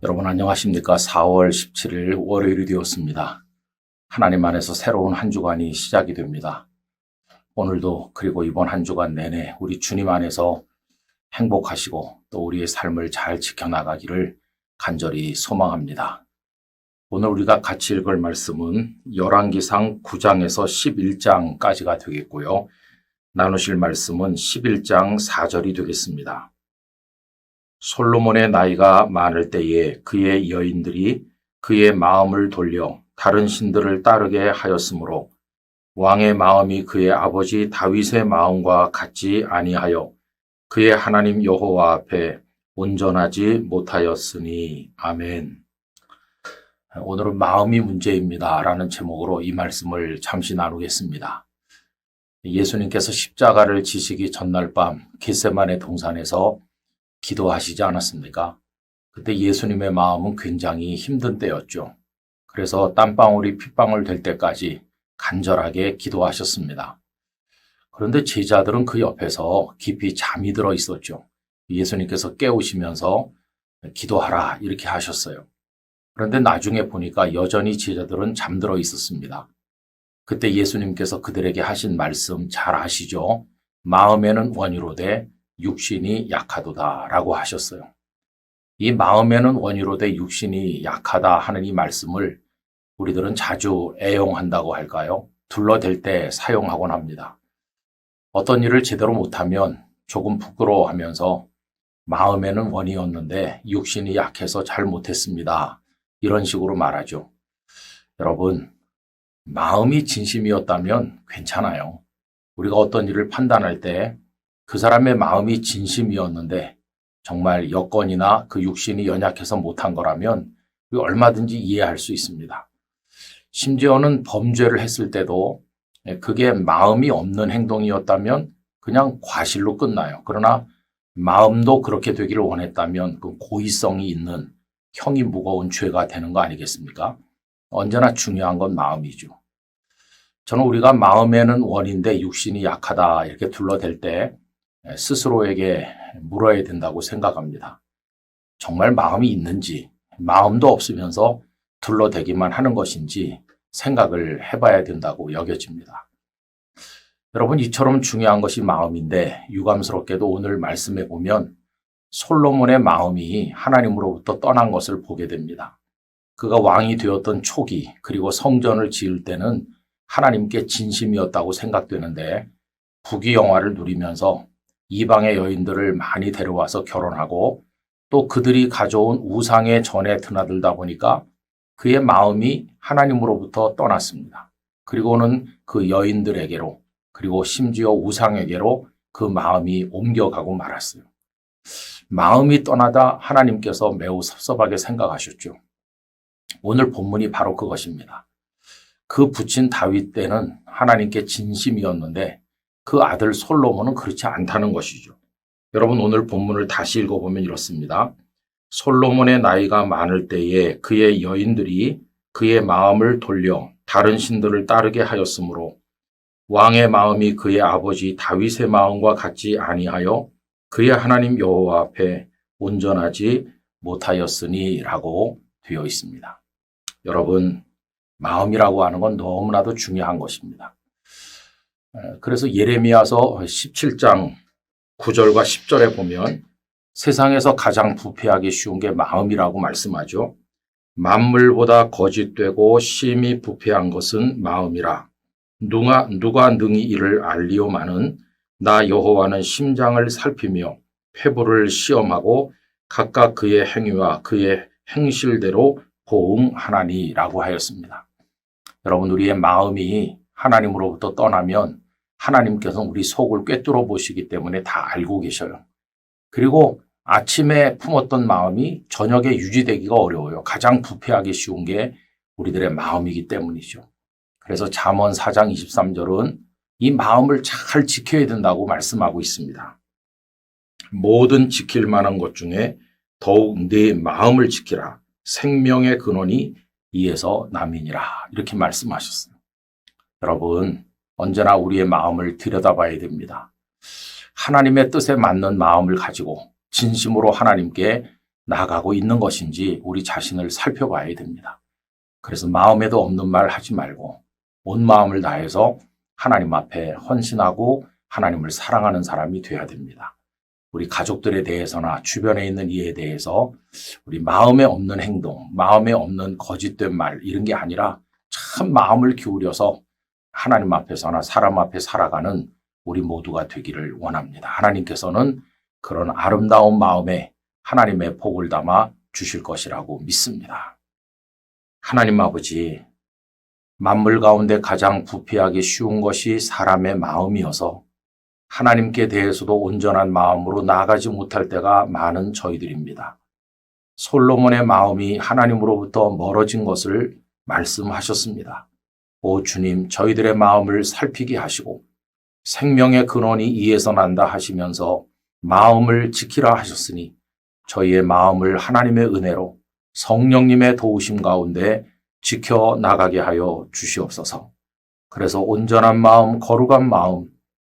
여러분 안녕하십니까? 4월 17일 월요일이 되었습니다. 하나님 안에서 새로운 한 주간이 시작이 됩니다. 오늘도 그리고 이번 한 주간 내내 우리 주님 안에서 행복하시고 또 우리의 삶을 잘 지켜나가기를 간절히 소망합니다. 오늘 우리가 같이 읽을 말씀은 열왕기상 9장에서 11장까지가 되겠고요. 나누실 말씀은 11장 4절이 되겠습니다. 솔로몬의 나이가 많을 때에 그의 여인들이 그의 마음을 돌려 다른 신들을 따르게 하였으므로 왕의 마음이 그의 아버지 다윗의 마음과 같지 아니하여 그의 하나님 여호와 앞에 온전하지 못하였으니. 아멘. 오늘은 마음이 문제입니다 라는 제목으로 이 말씀을 잠시 나누겠습니다. 예수님께서 십자가를 지시기 전날 밤 겟세마네 동산에서 기도하시지 않았습니까? 그때 예수님의 마음은 굉장히 힘든 때였죠. 그래서 땀방울이 핏방울 될 때까지 간절하게 기도하셨습니다. 그런데 제자들은 그 옆에서 깊이 잠이 들어 있었죠. 예수님께서 깨우시면서 기도하라 이렇게 하셨어요. 그런데 나중에 보니까 여전히 제자들은 잠들어 있었습니다. 그때 예수님께서 그들에게 하신 말씀 잘 아시죠? 마음에는 원이로되 육신이 약하도다 라고 하셨어요. 이 마음에는 원이로되 육신이 약하다 하는 이 말씀을 우리들은 자주 애용한다고 할까요? 둘러댈 때 사용하곤 합니다. 어떤 일을 제대로 못하면 조금 부끄러워하면서 마음에는 원이었는데 육신이 약해서 잘 못했습니다. 이런 식으로 말하죠. 여러분, 마음이 진심이었다면 괜찮아요. 우리가 어떤 일을 판단할 때 그 사람의 마음이 진심이었는데 정말 여건이나 그 육신이 연약해서 못한 거라면 얼마든지 이해할 수 있습니다. 심지어는 범죄를 했을 때도 그게 마음이 없는 행동이었다면 그냥 과실로 끝나요. 그러나 마음도 그렇게 되기를 원했다면 그 고의성이 있는 형이 무거운 죄가 되는 거 아니겠습니까? 언제나 중요한 건 마음이죠. 저는 우리가 마음에는 원인데 육신이 약하다 이렇게 둘러댈 때 스스로에게 물어야 된다고 생각합니다. 정말 마음이 있는지, 마음도 없으면서 둘러대기만 하는 것인지 생각을 해봐야 된다고 여겨집니다. 여러분, 이처럼 중요한 것이 마음인데 유감스럽게도 오늘 말씀해 보면 솔로몬의 마음이 하나님으로부터 떠난 것을 보게 됩니다. 그가 왕이 되었던 초기 그리고 성전을 지을 때는 하나님께 진심이었다고 생각되는데 부귀영화를 누리면서 이방의 여인들을 많이 데려와서 결혼하고 또 그들이 가져온 우상의 전에 드나들다 보니까 그의 마음이 하나님으로부터 떠났습니다. 그리고는 그 여인들에게로 그리고 심지어 우상에게로 그 마음이 옮겨가고 말았어요. 마음이 떠나다 하나님께서 매우 섭섭하게 생각하셨죠. 오늘 본문이 바로 그것입니다. 그 부친 다윗 때는 하나님께 진심이었는데 그 아들 솔로몬은 그렇지 않다는 것이죠. 여러분, 오늘 본문을 다시 읽어보면 이렇습니다. 솔로몬의 나이가 많을 때에 그의 여인들이 그의 마음을 돌려 다른 신들을 따르게 하였으므로 왕의 마음이 그의 아버지 다윗의 마음과 같지 아니하여 그의 하나님 여호와 앞에 온전하지 못하였으니 라고 되어 있습니다. 여러분, 마음이라고 하는 건 너무나도 중요한 것입니다. 그래서 예레미야서 17장 9절과 10절에 보면 세상에서 가장 부패하기 쉬운 게 마음이라고 말씀하죠. 만물보다 거짓되고 심히 부패한 것은 마음이라. 누가 능히 이를 알리오마는 나 여호와는 심장을 살피며 폐부를 시험하고 각각 그의 행위와 그의 행실대로 보응하나니라고 하였습니다. 여러분, 우리의 마음이 하나님으로부터 떠나면 하나님께서는 우리 속을 꿰뚫어 보시기 때문에 다 알고 계셔요. 그리고 아침에 품었던 마음이 저녁에 유지되기가 어려워요. 가장 부패하기 쉬운 게 우리들의 마음이기 때문이죠. 그래서 잠언 4장 23절은 이 마음을 잘 지켜야 된다고 말씀하고 있습니다. 모든 지킬 만한 것 중에 더욱 내 마음을 지키라. 생명의 근원이 이에서 남이니라. 이렇게 말씀하셨어요. 여러분, 언제나 우리의 마음을 들여다봐야 됩니다. 하나님의 뜻에 맞는 마음을 가지고 진심으로 하나님께 나가고 있는 것인지 우리 자신을 살펴봐야 됩니다. 그래서 마음에도 없는 말 하지 말고 온 마음을 다해서 하나님 앞에 헌신하고 하나님을 사랑하는 사람이 돼야 됩니다. 우리 가족들에 대해서나 주변에 있는 이에 대해서 우리 마음에 없는 행동, 마음에 없는 거짓된 말 이런 게 아니라 참 마음을 기울여서 하나님 앞에서나 사람 앞에 살아가는 우리 모두가 되기를 원합니다. 하나님께서는 그런 아름다운 마음에 하나님의 복을 담아 주실 것이라고 믿습니다. 하나님 아버지, 만물 가운데 가장 부패하기 쉬운 것이 사람의 마음이어서 하나님께 대해서도 온전한 마음으로 나아가지 못할 때가 많은 저희들입니다. 솔로몬의 마음이 하나님으로부터 멀어진 것을 말씀하셨습니다. 오 주님, 저희들의 마음을 살피게 하시고 생명의 근원이 이에서 난다 하시면서 마음을 지키라 하셨으니 저희의 마음을 하나님의 은혜로 성령님의 도우심 가운데 지켜나가게 하여 주시옵소서. 그래서 온전한 마음, 거룩한 마음,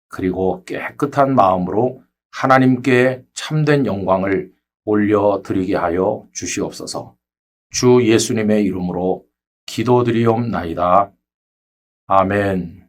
그리고 깨끗한 마음으로 하나님께 참된 영광을 올려드리게 하여 주시옵소서. 주 예수님의 이름으로 기도드리옵나이다. 아멘.